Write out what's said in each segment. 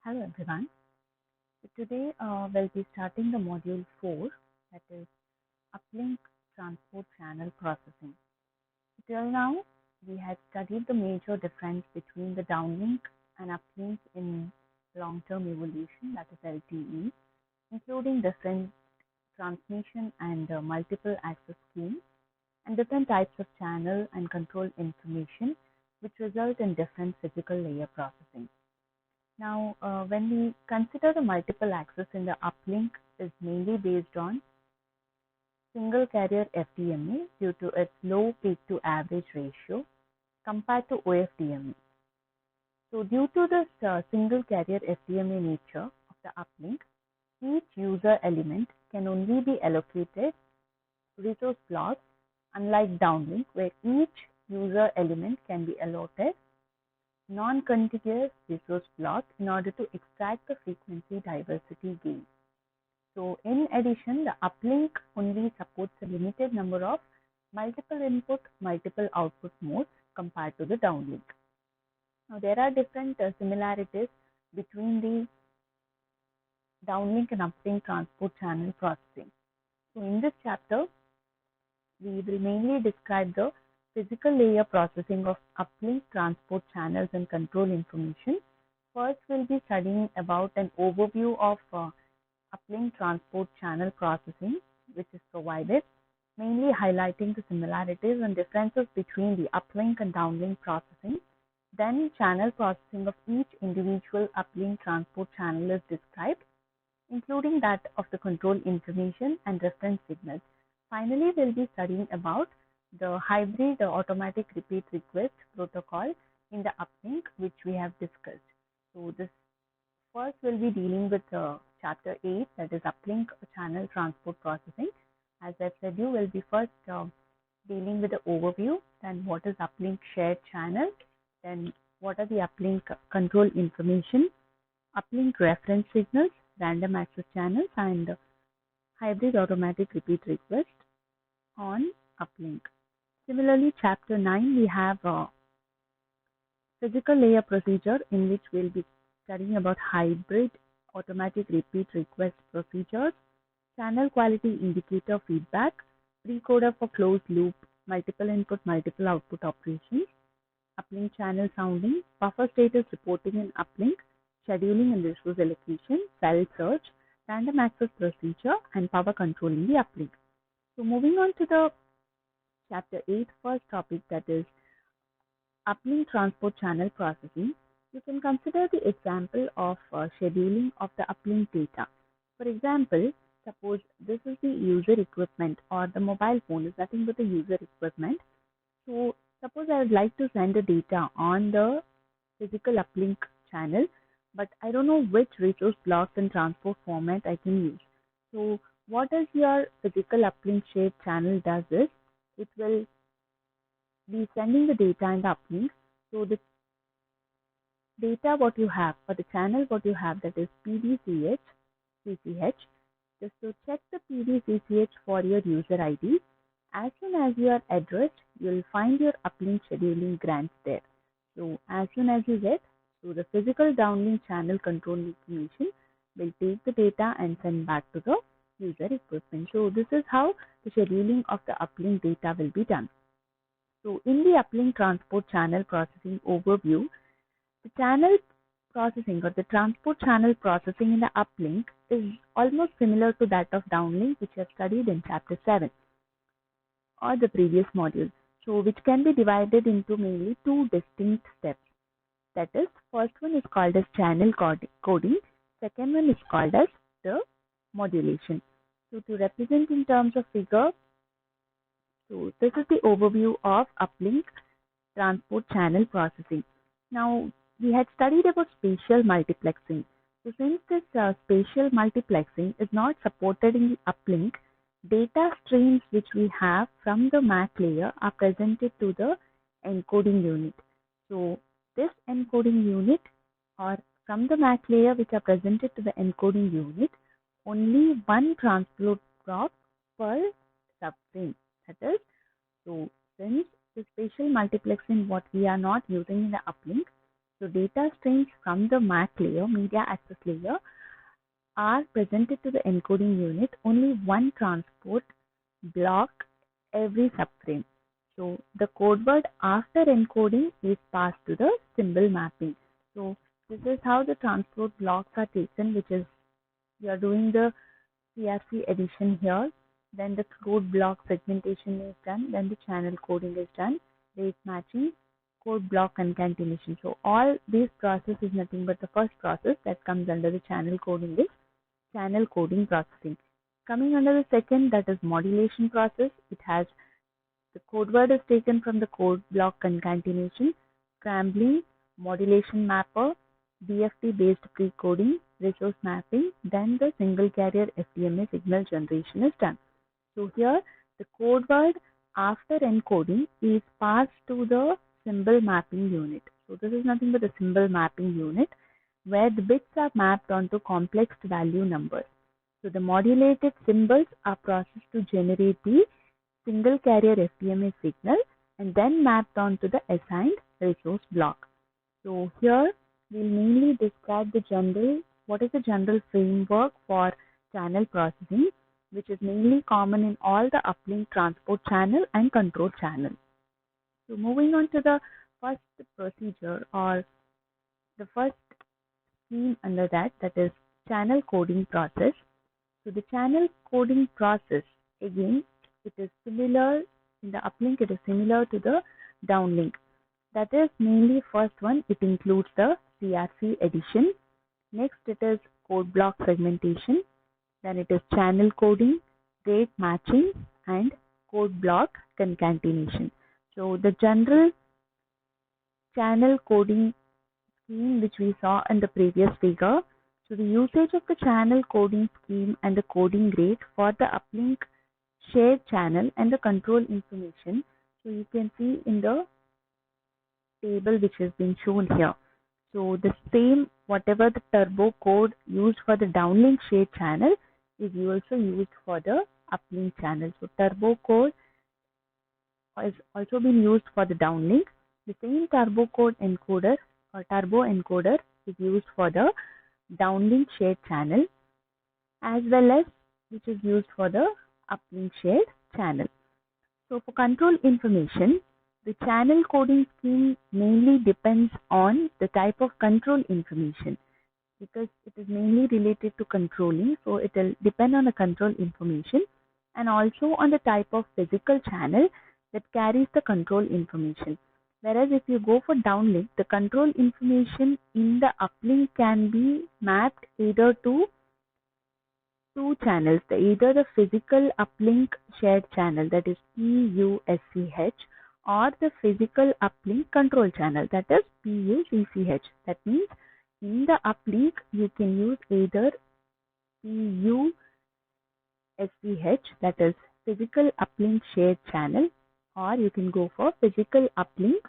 Hello everyone. So today we'll be starting the module 4, that is Uplink Transport Channel Processing. Till now we had studied the major difference between the downlink and uplink in long-term evolution, that is LTE, including different transmission and multiple access schemes and different types of channel and control information which result in different physical layer processing. Now, when we consider the multiple access in the uplink is mainly based on single carrier FDMA due to its low peak to average ratio compared to OFDMA. So due to this single carrier FDMA nature of the uplink, each user element can only be allocated resource blocks, unlike downlink where each user element can be allotted non-contiguous resource blocks in order to extract the frequency diversity gain. So in addition, the uplink only supports a limited number of multiple input, multiple output modes compared to the downlink. Now there are different similarities between the downlink and uplink transport channel processing. So in this chapter, we will mainly describe the physical layer processing of uplink transport channels and control information. First, we'll be studying about an overview of uplink transport channel processing, which is provided, mainly highlighting the similarities and differences between the uplink and downlink processing. Then, channel processing of each individual uplink transport channel is described, including that of the control information and reference signals. Finally, we'll be studying about the hybrid automatic repeat request protocol in the uplink, which we have discussed. So this first we'll be dealing with chapter 8, that is uplink channel transport processing. As I said, you will be first dealing with the overview, then what is uplink shared channel, then what are the uplink control information, uplink reference signals, random access channels, and hybrid automatic repeat request on uplink. Similarly, chapter 9, we have a physical layer procedure in which we'll be studying about hybrid automatic repeat request procedures, channel quality indicator feedback, precoder for closed loop, multiple input, multiple output operations, uplink channel sounding, buffer status reporting in uplink, scheduling and resource allocation, cell search, random access procedure, and power control in the uplink. So moving on to the chapter 8 first topic, that is uplink transport channel processing, you can consider the example of scheduling of the uplink data. For example, suppose this is the user equipment or the mobile phone is nothing but the user equipment. So suppose I would like to send the data on the physical uplink channel, but I don't know which resource blocks and transport format I can use. So what does your physical uplink shared channel does is, it will be sending the data in the uplink. So the data what you have or the channel what you have, that is PDCH, CCH, just to check the PDCH for your user ID. As soon as you are addressed, you will find your uplink scheduling grants there. So as soon as you get, so the physical downlink channel control information will take the data and send back to the user equipment. So this is how the scheduling of the uplink data will be done. So in the uplink transport channel processing overview, the channel processing or the transport channel processing in the uplink is almost similar to that of downlink, which we have studied in chapter 7 or the previous module. So which can be divided into mainly two distinct steps. That is, first one is called as channel coding, second one is called as the modulation. So to represent in terms of figure, so this is the overview of uplink transport channel processing. Now we had studied about spatial multiplexing. So since this spatial multiplexing is not supported in the uplink, data streams which we have from the MAC layer are presented to the encoding unit. So this encoding unit or from the MAC layer which are presented to the encoding unit, only one transport block per subframe. That is, so since the spatial multiplexing what we are not using in the uplink, So data streams from the MAC layer, media access layer, are presented to the encoding unit only one transport block every subframe. So the code word after encoding is passed to the symbol mapping. So this is how the transport blocks are taken, which is we are doing the CRC addition here. Then the code block segmentation is done. Then the channel coding is done. Rate matching, code block concatenation. So all these process is nothing but the first process that comes under the channel coding is channel coding processing. Coming under the second, that is modulation process. It has the code word is taken from the code block concatenation, scrambling, modulation mapper, DFT based pre-coding, resource mapping, then the single carrier FDMA signal generation is done. So here the code word after encoding is passed to the symbol mapping unit. So this is nothing but the symbol mapping unit where the bits are mapped onto complex value numbers. So the modulated symbols are processed to generate the single carrier FDMA signal and then mapped onto the assigned resource block. So here we'll mainly describe what is the general framework for channel processing, which is mainly common in all the uplink transport channel and control channel. So moving on to the first procedure or the first scheme under that is channel coding process. So the channel coding process, again, it is similar in the uplink, it is similar to the downlink. That is mainly first one, it includes the CRC addition. Next, it is code block segmentation. Then it is channel coding, rate matching, and code block concatenation. So the general channel coding scheme which we saw in the previous figure. So the usage of the channel coding scheme and the coding rate for the uplink shared channel and the control information. So you can see in the table which has been shown here. So the same whatever the turbo code used for the downlink shared channel is also used for the uplink channel. So turbo code has also been used for the downlink. The same turbo code encoder or turbo encoder is used for the downlink shared channel as well as which is used for the uplink shared channel. So for control information, the channel coding scheme mainly depends on the type of control information because it is mainly related to controlling. So it will depend on the control information and also on the type of physical channel that carries the control information. Whereas if you go for downlink, the control information in the uplink can be mapped either to two channels, either the physical uplink shared channel, that is PUSCH, or the physical uplink control channel, that is PUCCH. That means in the uplink you can use either PUSCH, that is physical uplink shared channel, or you can go for physical uplink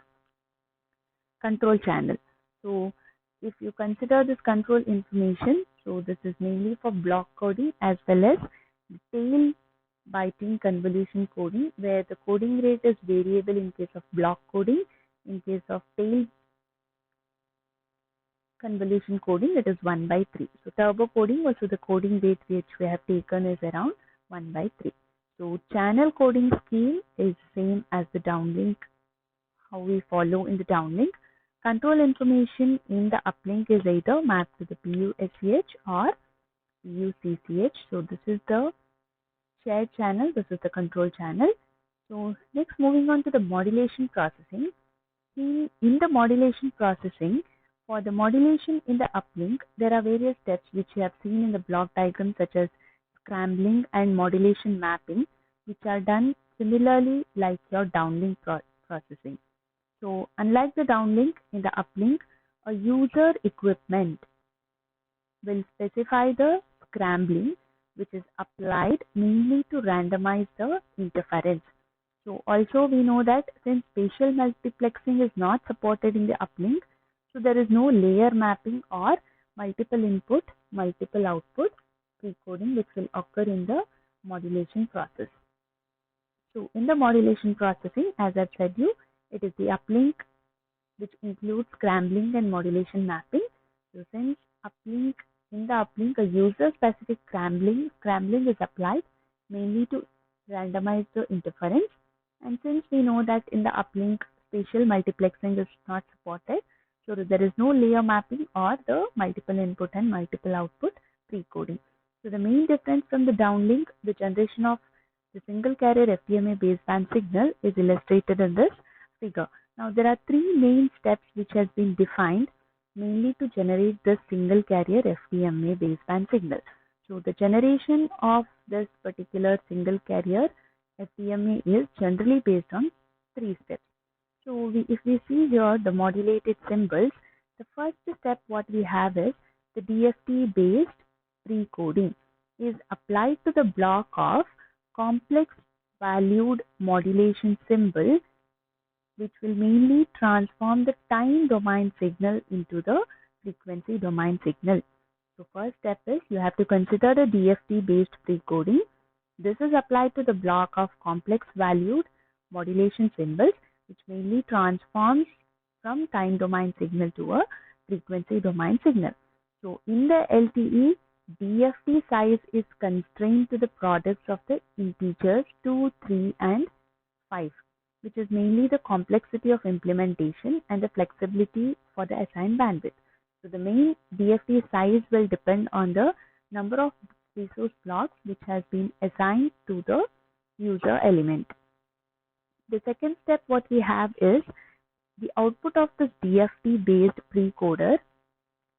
control channel. So if you consider this control information, so this is mainly for block coding as well as tail biting convolution coding, where the coding rate is variable in case of block coding. In case of tail convolution coding, it is 1 by 3. So turbo coding, also the coding rate which we have taken is around 1 by 3. So channel coding scheme is same as the downlink, how we follow in the downlink. Control information in the uplink is either mapped to the PUSCH or PUCCH. So this is the shared channel, this is the control channel. So next, moving on to the modulation processing. In the modulation processing, for the modulation in the uplink, there are various steps which you have seen in the block diagram, such as scrambling and modulation mapping, which are done similarly like your downlink processing. So unlike the downlink, in the uplink, a user equipment will specify the scrambling, which is applied mainly to randomize the interference. So also we know that since spatial multiplexing is not supported in the uplink, so there is no layer mapping or multiple input, multiple output pre-coding which will occur in the modulation process. So in the modulation processing, as I've said you, it is the uplink which includes scrambling and modulation mapping. So since uplink in the uplink, a user-specific scrambling is applied mainly to randomize the interference. And since we know that in the uplink, spatial multiplexing is not supported, so there is no layer mapping or the multiple input and multiple output precoding. So the main difference from the downlink, the generation of the single carrier FDMA baseband signal is illustrated in this figure. Now there are three main steps which has been defined mainly to generate this single carrier FDMA baseband signal. So the generation of this particular single carrier FDMA is generally based on three steps. So if we see here the modulated symbols, the first step what we have is the DFT based precoding is applied to the block of complex valued modulation symbol, which will mainly transform the time domain signal into the frequency domain signal. So first step is you have to consider the DFT based precoding. This is applied to the block of complex valued modulation symbols, which mainly transforms from time domain signal to a frequency domain signal. So in the LTE, DFT size is constrained to the products of the integers 2, 3 and 5, which is mainly the complexity of implementation and the flexibility for the assigned bandwidth. So the main DFT size will depend on the number of resource blocks which has been assigned to the user element. The second step what we have is the output of this DFT based precoder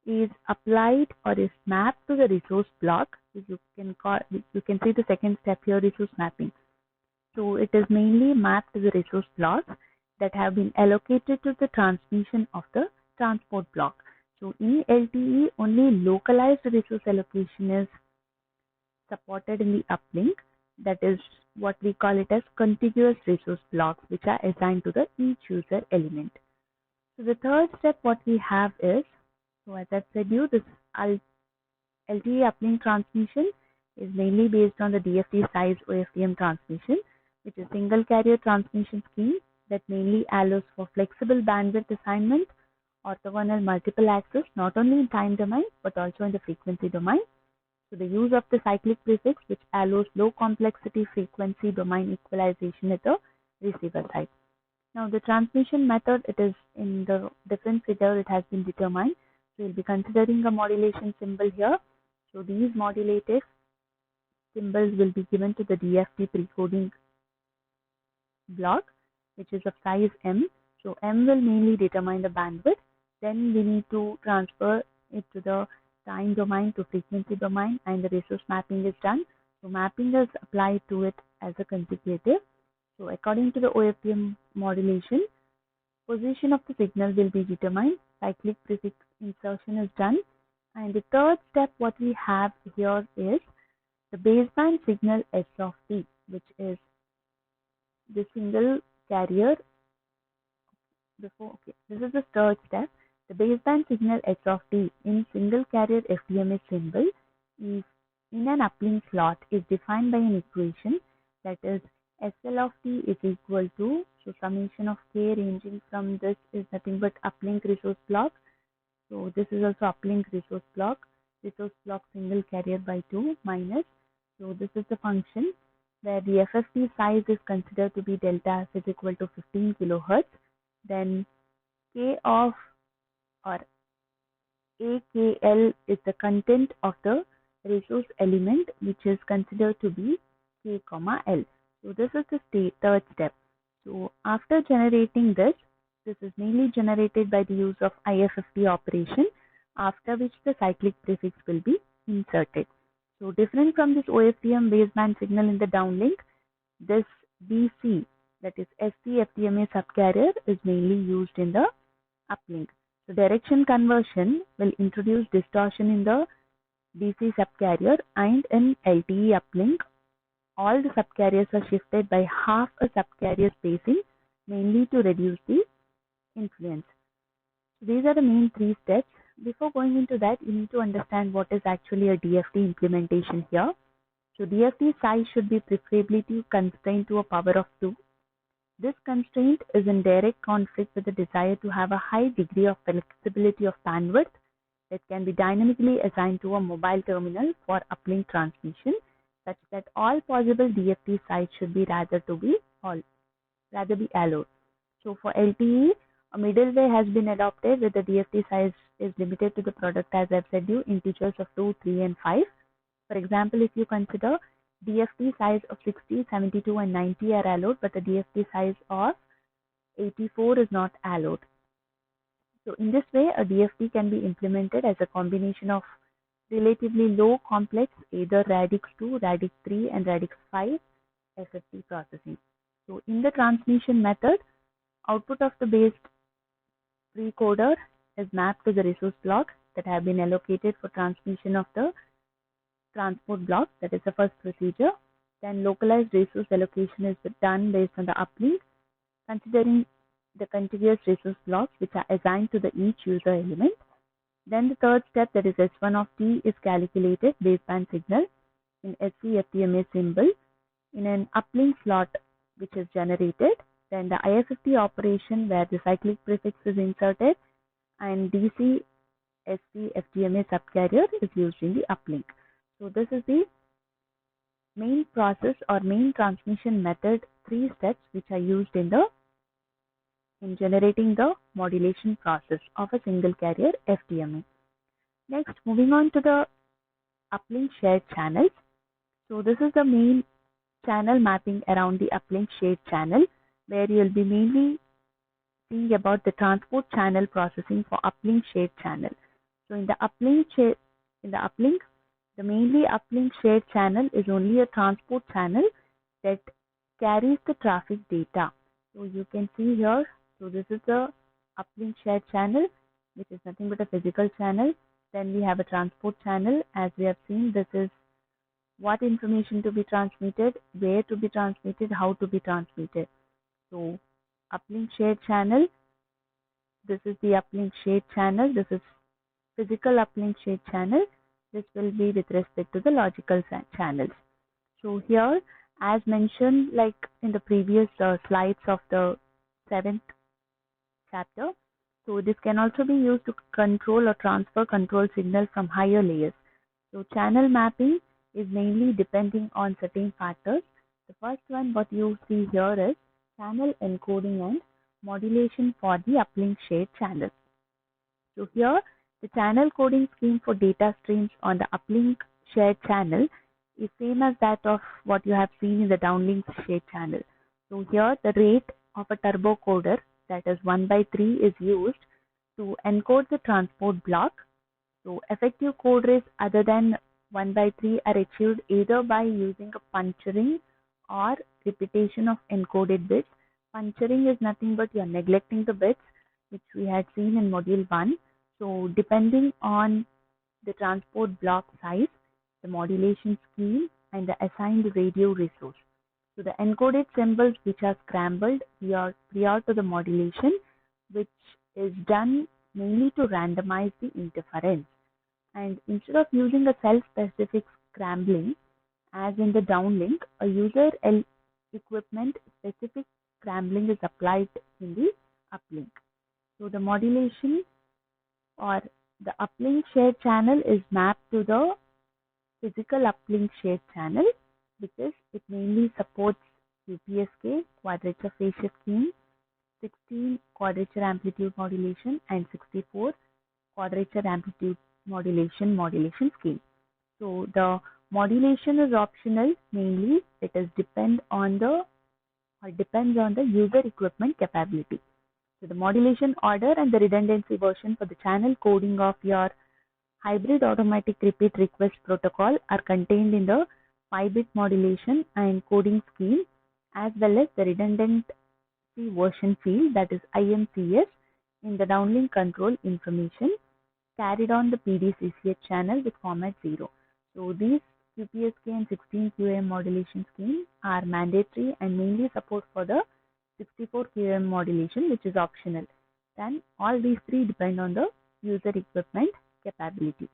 is applied or is mapped to the resource block. You can see the second step here, resource mapping. So it is mainly mapped to the resource blocks that have been allocated to the transmission of the transport block. So in LTE, only localized resource allocation is supported in the uplink. That is what we call it as contiguous resource blocks, which are assigned to the each user element. So the third step what we have is, so as I said you, this LTE uplink transmission is mainly based on the DFT size OFDM transmission, which is single carrier transmission scheme that mainly allows for flexible bandwidth assignment, orthogonal multiple access, not only in time domain but also in the frequency domain. So the use of the cyclic prefix, which allows low complexity frequency domain equalization at the receiver side. Now the transmission method, it is in the different figure, it has been determined. So we'll be considering a modulation symbol here. So these modulated symbols will be given to the DFT precoding block, which is of size M. So M will mainly determine the bandwidth. Then we need to transfer it to the time domain to frequency domain, and the resource mapping is done. So mapping is applied to it as a consecutive. So according to the OFDM modulation, position of the signal will be determined. Cyclic prefix insertion is done. And the third step what we have here is the baseband signal S of T, which is the single carrier. This is the third step. The baseband signal S of T in single carrier FDMA symbol is in an uplink slot is defined by an equation, that is SL of T is equal to, so summation of K ranging from this is nothing but uplink resource block. So this is also uplink resource block single carrier by 2 minus. So this is the function where the FFT size is considered to be delta F is equal to 15 kilohertz. Then K of or AKL is the content of the resource element, which is considered to be K, L. So this is the third step. So after generating this is mainly generated by the use of IFFT operation, after which the cyclic prefix will be inserted. So different from this OFDM baseband signal in the downlink, this BC, that is SC FDMA subcarrier, is mainly used in the uplink. So direction conversion will introduce distortion in the DC subcarrier, and in LTE uplink, all the subcarriers are shifted by half a subcarrier spacing, mainly to reduce the influence. So these are the main three steps. Before going into that, you need to understand what is actually a DFT implementation here. So DFT size should be preferably constrained to a power of 2. This constraint is in direct conflict with the desire to have a high degree of flexibility of bandwidth that can be dynamically assigned to a mobile terminal for uplink transmission, such that all possible DFT sites should be rather be allowed. So for LTE, a middle way has been adopted where the DFT size is limited to the product, as I've said you, integers of 2, 3 and 5. For example, if you consider DFT size of 60, 72 and 90 are allowed, but the DFT size of 84 is not allowed. So in this way, a DFT can be implemented as a combination of relatively low complex either radix 2, radix 3 and radix 5 FFT processing. So in the transmission method, output of the base precoder is mapped to the resource blocks that have been allocated for transmission of the transport block. That is the first procedure. Then localized resource allocation is done based on the uplink, considering the contiguous resource blocks which are assigned to the each user element. Then the third step, that is S1 of T, is calculated baseband signal in SC-FTMA symbol in an uplink slot which is generated. Then the IFFT operation where the cyclic prefix is inserted and DC SC FTMA subcarrier is used in the uplink. So this is the main process or main transmission method, 3 steps which are used in generating the modulation process of a single carrier FTMA. Next, moving on to the uplink shared channels. So this is the main channel mapping around the uplink shared channel, where you will be mainly seeing about the transport channel processing for uplink shared channel. So in the uplink, the mainly uplink shared channel is only a transport channel that carries the traffic data. So you can see here, so this is the uplink shared channel, which is nothing but a physical channel. Then we have a transport channel. As we have seen, this is what information to be transmitted, where to be transmitted, how to be transmitted. So uplink shared channel, this is the uplink shared channel. This is physical uplink shared channel. This will be with respect to the logical channels. So here, as mentioned, like in the previous slides of the 7th chapter, so this can also be used to control or transfer control signal from higher layers. So channel mapping is mainly depending on certain factors. The first one, what you see here, is channel encoding and modulation for the uplink shared channel. So here, the channel coding scheme for data streams on the uplink shared channel is same as that of what you have seen in the downlink shared channel. So here, the rate of a turbo coder, that is 1/3, is used to encode the transport block. So effective code rates other than 1/3 are achieved either by using a punching or repetition of encoded bits. Punching is nothing but you are neglecting the bits, which we had seen in module 1. So depending on the transport block size, the modulation scheme and the assigned radio resource. So the encoded symbols which are scrambled prior to the modulation, which is done mainly to randomize the interference. And instead of using a self-specific scrambling, as in the downlink, a user equipment specific scrambling is applied in the uplink. So the modulation or the uplink shared channel is mapped to the physical uplink shared channel because it mainly supports QPSK, quadrature phase shift scheme, 16 quadrature amplitude modulation and 64 quadrature amplitude modulation scheme. So the modulation is optional. Mainly it is depends on the user equipment capability. So the modulation order and the redundancy version for the channel coding of your hybrid automatic repeat request protocol are contained in the 5-bit modulation and coding scheme, as well as the redundancy version field, that is IMCS, in the downlink control information carried on the PDCCH channel with format 0. So these QPSK and 16 QAM modulation scheme are mandatory and mainly support for the 64 QAM modulation, which is optional. Then all these three depend on the user equipment capability.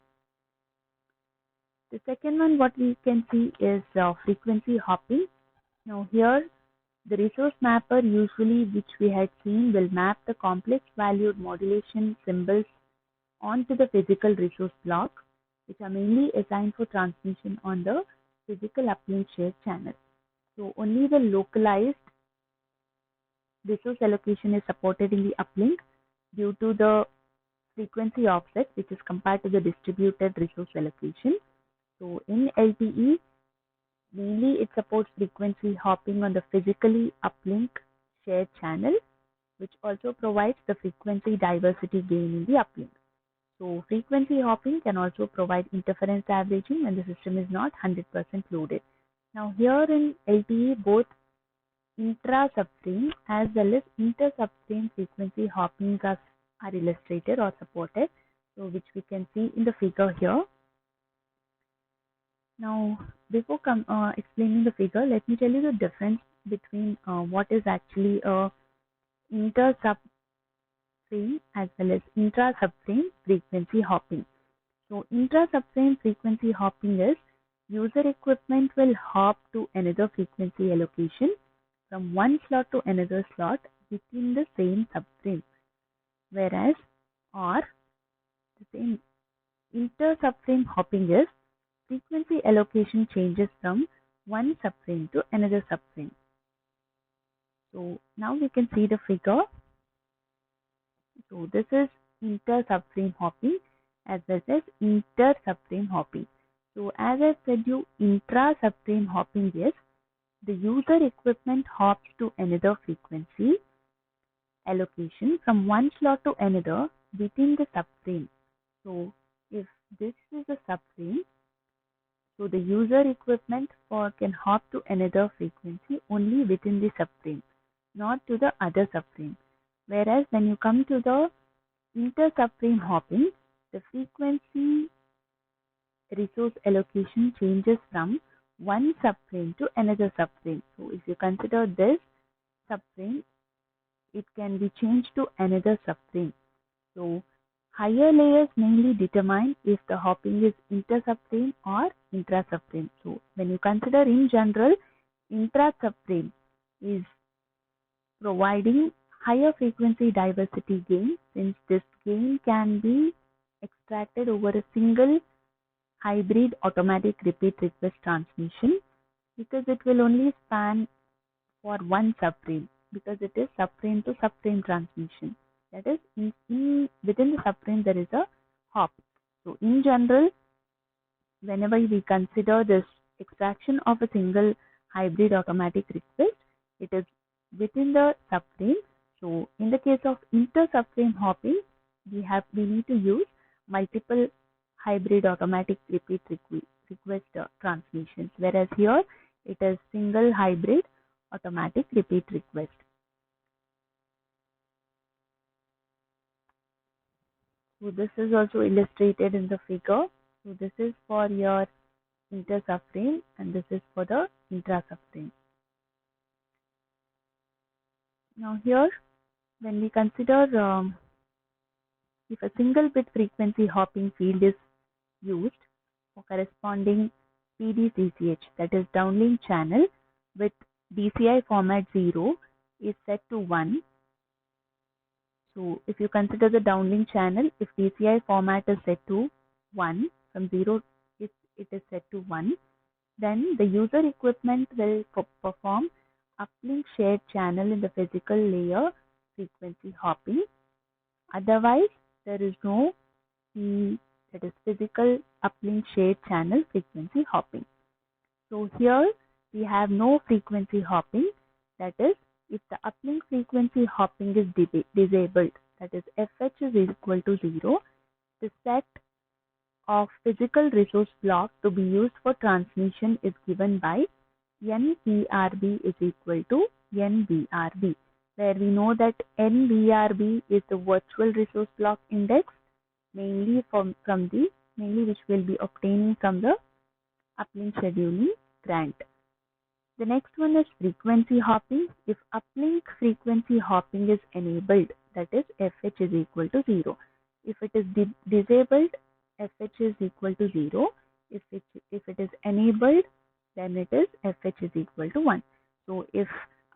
The second one, what we can see is frequency hopping. Now here, The resource mapper usually which we had seen will map the complex valued modulation symbols onto the physical resource blocks, which are mainly assigned for transmission on the physical uplink shared channel. So only the localized resource allocation is supported in the uplink due to the frequency offset, which is compared to the distributed resource allocation. So in LTE, mainly it supports frequency hopping on the physically uplink shared channel, which also provides the frequency diversity gain in the uplink. So frequency hopping can also provide interference averaging when the system is not 100% loaded. Now here in LTE, both intra-subframe as well as inter-subframe frequency hopping are illustrated or supported, so which we can see in the figure here. Now, before explaining the figure, let me tell you the difference between what is actually a inter-subframe as well as intra-subframe frequency hopping. So, intra-subframe frequency hopping is user equipment will hop to another frequency allocation from one slot to another slot within the same subframe, whereas or the same inter-subframe hopping is frequency allocation changes from one subframe to another subframe. So now we can see the figure. So this is inter-subframe hopping as well as inter-subframe hopping. So as I said you, intra-subframe hopping is the user equipment hops to another frequency allocation from one slot to another within the subframe. So if this is a subframe, so the user equipment can hop to another frequency only within the subframe, not to the other subframe. Whereas when you come to the inter-subframe hopping, the frequency resource allocation changes from one subframe to another subframe. So if you consider this subframe, it can be changed to another subframe. So higher layers mainly determine if the hopping is inter-subframe or intra-subframe. So when you consider in general, intra-subframe is providing higher frequency diversity gain, since this gain can be extracted over a single hybrid automatic repeat request transmission, because it will only span for one subframe, because it is subframe to subframe transmission. That is, within the subframe there is a hop. So in general, whenever we consider this extraction of a single hybrid automatic request, it is within the subframe. So in the case of inter-subframe hopping, we need to use multiple hybrid automatic repeat request transmissions, whereas here it is single hybrid automatic repeat request. So this is also illustrated in the figure. So this is for your inter-subframe and this is for the intra-subframe. Now here, when we consider if a single bit frequency hopping field is used for corresponding PDCCH, that is downlink channel with DCI format 0 is set to 1. So if you consider the downlink channel, if DCI format is set to 1, from 0 if it is set to 1, then the user equipment will perform uplink shared channel in the physical layer frequency hopping. Otherwise, there is no that is physical uplink shared channel frequency hopping. So here we have no frequency hopping, that is, if the uplink frequency hopping is disabled, that is FH is equal to 0, the set of physical resource block to be used for transmission is given by NVRB is equal to NVRB, where we know that NVRB is the virtual resource block index, mainly which will be obtaining from the uplink scheduling grant. The next one is frequency hopping. If uplink frequency hopping is enabled, that is FH is equal to 0. If it is disabled, FH is equal to 0. If it is enabled, then it is FH is equal to 1. So if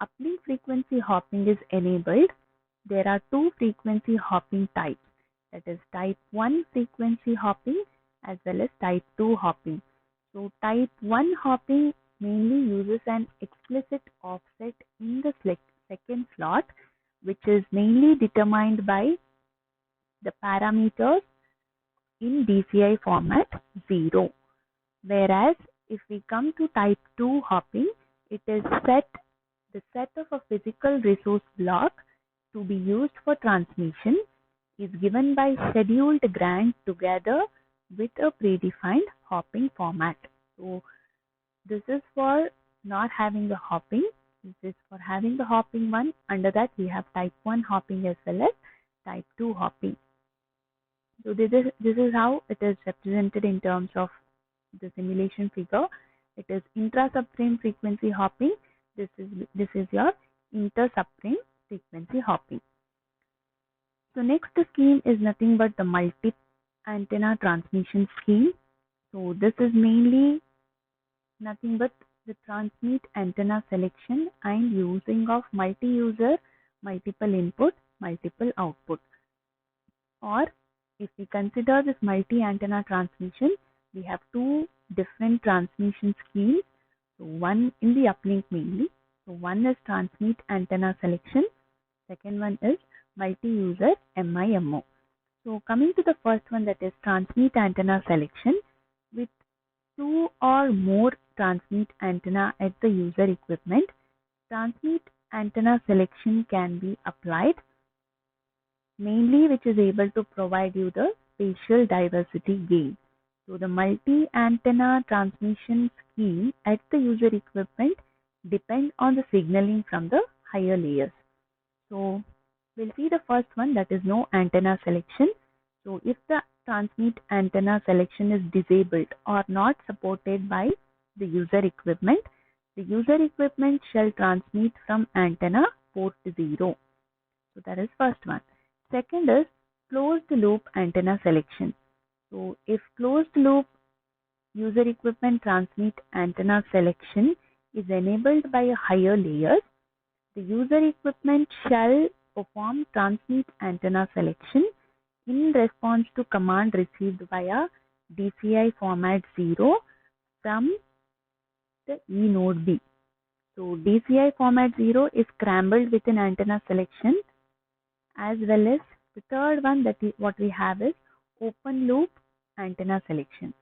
uplink frequency hopping is enabled, there are two frequency hopping types, that is type 1 frequency hopping as well as type 2 hopping. So type 1 hopping mainly uses an explicit offset in the second slot, which is mainly determined by the parameters in DCI format 0. Whereas if we come to type 2 hopping, it is the set of a physical resource block to be used for transmission is given by scheduled grant together with a predefined hopping format. So this is for not having the hopping. This is for having the hopping one. Under that we have type 1 hopping as well as type 2 hopping. So this is how it is represented in terms of the simulation figure. It is intra-subframe frequency hopping. This is your inter-subframe frequency hopping. So next scheme is nothing but the multi-antenna transmission scheme. So this is mainly nothing but the transmit antenna selection and using of multi-user, multiple input, multiple output. Or if we consider this multi-antenna transmission, we have two different transmission schemes. So one in the uplink mainly. So one is transmit antenna selection. Second one is multi-user MIMO. So coming to the first one, that is transmit antenna selection, with two or more transmit antenna at the user equipment, transmit antenna selection can be applied, mainly which is able to provide you the spatial diversity gain. So the multi-antenna transmission scheme at the user equipment depend on the signaling from the higher layers. So we'll see the first one, that is no antenna selection. So if the transmit antenna selection is disabled or not supported by the user equipment, the user equipment shall transmit from antenna port 0. So that is first one. Second is closed loop antenna selection. So if closed loop user equipment transmit antenna selection is enabled by a higher layers, the user equipment shall perform transmit antenna selection in response to command received via DCI format 0 from the E node B. So DCI format 0 is scrambled within antenna selection, as well as the third one, that is what we have is open loop antenna selection.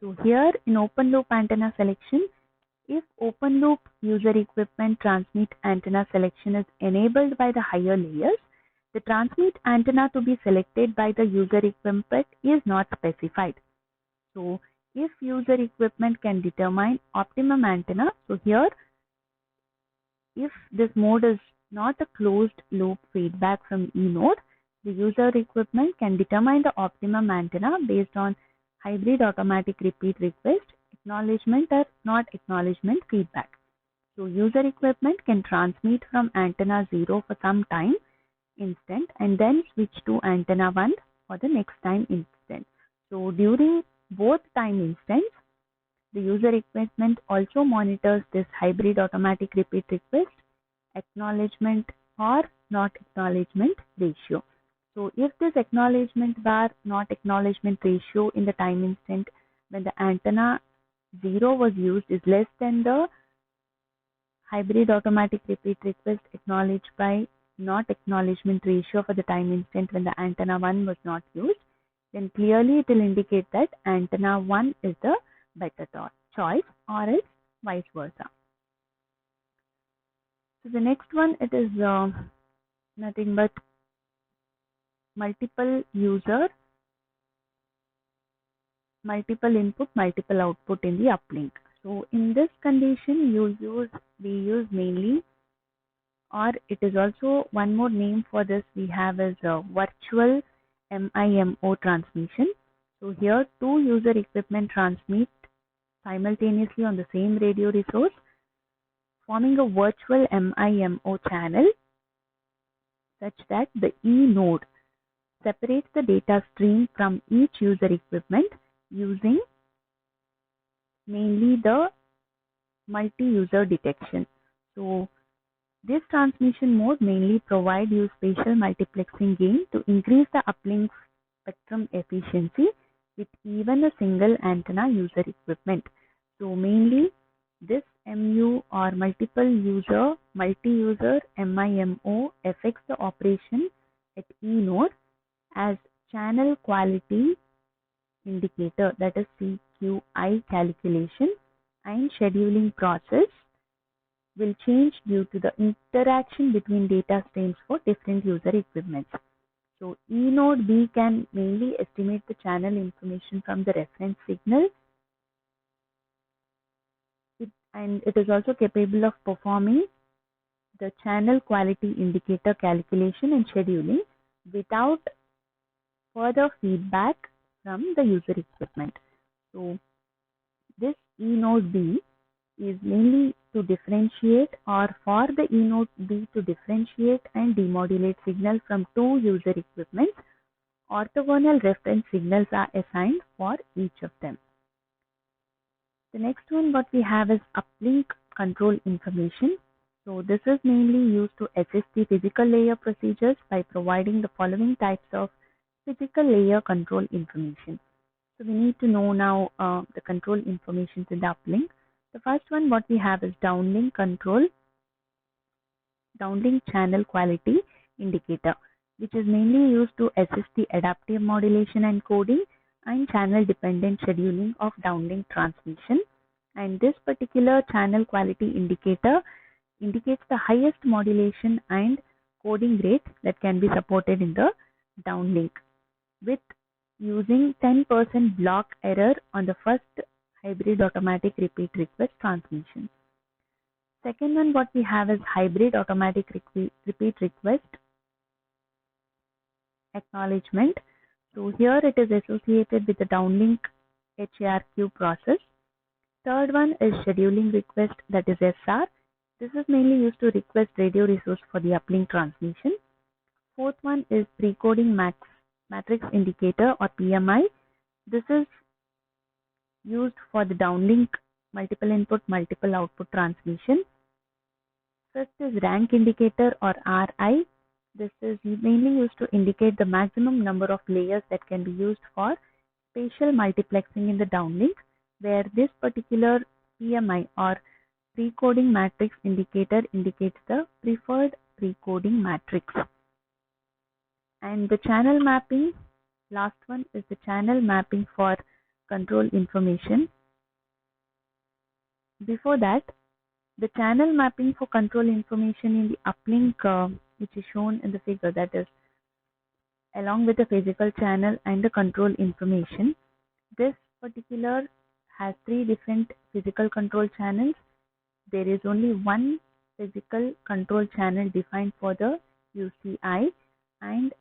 So here in open loop antenna selection, if open loop user equipment transmit antenna selection is enabled by the higher layers, the transmit antenna to be selected by the user equipment is not specified. So if user equipment can determine optimum antenna, so here if this mode is not a closed loop feedback from E node, the user equipment can determine the optimum antenna based on hybrid automatic repeat request, acknowledgement or not acknowledgement feedback. So user equipment can transmit from antenna 0 for some time instant and then switch to antenna 1 for the next time instant. So during both time instants, the user equipment also monitors this hybrid automatic repeat request, acknowledgement or not acknowledgement ratio. So if this acknowledgement bar not acknowledgement ratio in the time instant when the antenna 0 was used is less than the hybrid automatic repeat request acknowledged by not acknowledgement ratio for the time instant when the antenna 1 was not used, then clearly it will indicate that antenna 1 is the better choice, or else vice versa. So the next one, it is nothing but multiple user, multiple input, multiple output in the uplink. So in this condition, we use mainly, or it is also one more name for this we have is virtual MIMO transmission. So here two user equipment transmit simultaneously on the same radio resource, forming a virtual MIMO channel such that the E node separates the data stream from each user equipment using mainly the multi-user detection. So This transmission mode mainly provides you spatial multiplexing gain to increase the uplink spectrum efficiency with even a single antenna user equipment. So mainly this MU or multi-user MIMO affects the operation at E node as channel quality indicator, that is CQI calculation and scheduling process will change due to the interaction between data streams for different user equipments. So E node B can mainly estimate the channel information from the reference signal, and it is also capable of performing the channel quality indicator calculation and scheduling without further feedback from the user equipment. So this E node B is mainly to differentiate, or for the E node B to differentiate and demodulate signal from two user equipments. Orthogonal reference signals are assigned for each of them. The next one what we have is uplink control information. So this is mainly used to assess the physical layer procedures by providing the following types of physical layer control information. So we need to know now the control information in the uplink. The first one what we have is downlink channel quality indicator, which is mainly used to assist the adaptive modulation and coding and channel dependent scheduling of downlink transmission. And this particular channel quality indicator indicates the highest modulation and coding rate that can be supported in the downlink, with using 10% block error on the first hybrid automatic repeat request transmission. Second one what we have is hybrid automatic repeat request acknowledgement. So here it is associated with the downlink HARQ process. Third one is scheduling request, that is SR. This is mainly used to request radio resource for the uplink transmission. Fourth one is precoding matrix indicator or PMI. This is used for the downlink multiple input, multiple output transmission. Fifth is rank indicator or RI. This is mainly used to indicate the maximum number of layers that can be used for spatial multiplexing in the downlink, where this particular PMI or precoding matrix indicator indicates the preferred precoding matrix. And the channel mapping, last one is the channel mapping for control information. Before that, the channel mapping for control information in the uplink, which is shown in the figure, that is along with the physical channel and the control information. This particular has three different physical control channels. There is only one physical control channel defined for the UCI, and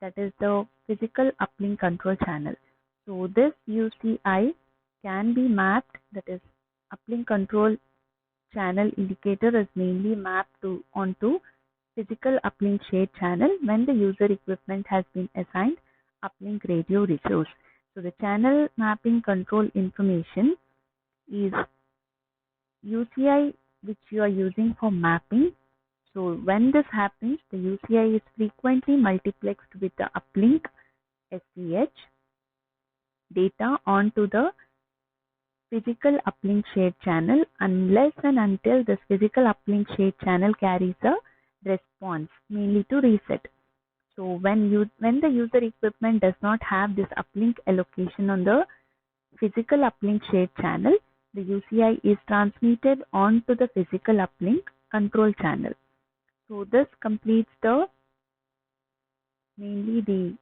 that is the physical uplink control channel. So this UCI can be mapped, that is uplink control channel indicator is mainly mapped onto physical uplink shared channel when the user equipment has been assigned uplink radio resource. So the channel mapping control information is UCI which you are using for mapping. So when this happens, the UCI is frequently multiplexed with the uplink SCH data onto the physical uplink shared channel unless and until this physical uplink shared channel carries a response, mainly to reset. So when the user equipment does not have this uplink allocation on the physical uplink shared channel, the UCI is transmitted onto the physical uplink control channel. So this completes mainly the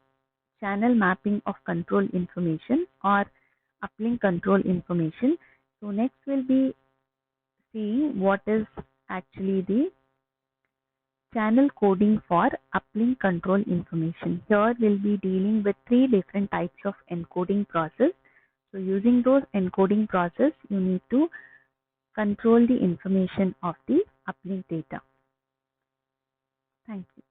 channel mapping of control information or uplink control information. So next we'll be seeing what is actually the channel coding for uplink control information. Here we'll be dealing with three different types of encoding process. So using those encoding process, you need to control the information of the uplink data. Thank you.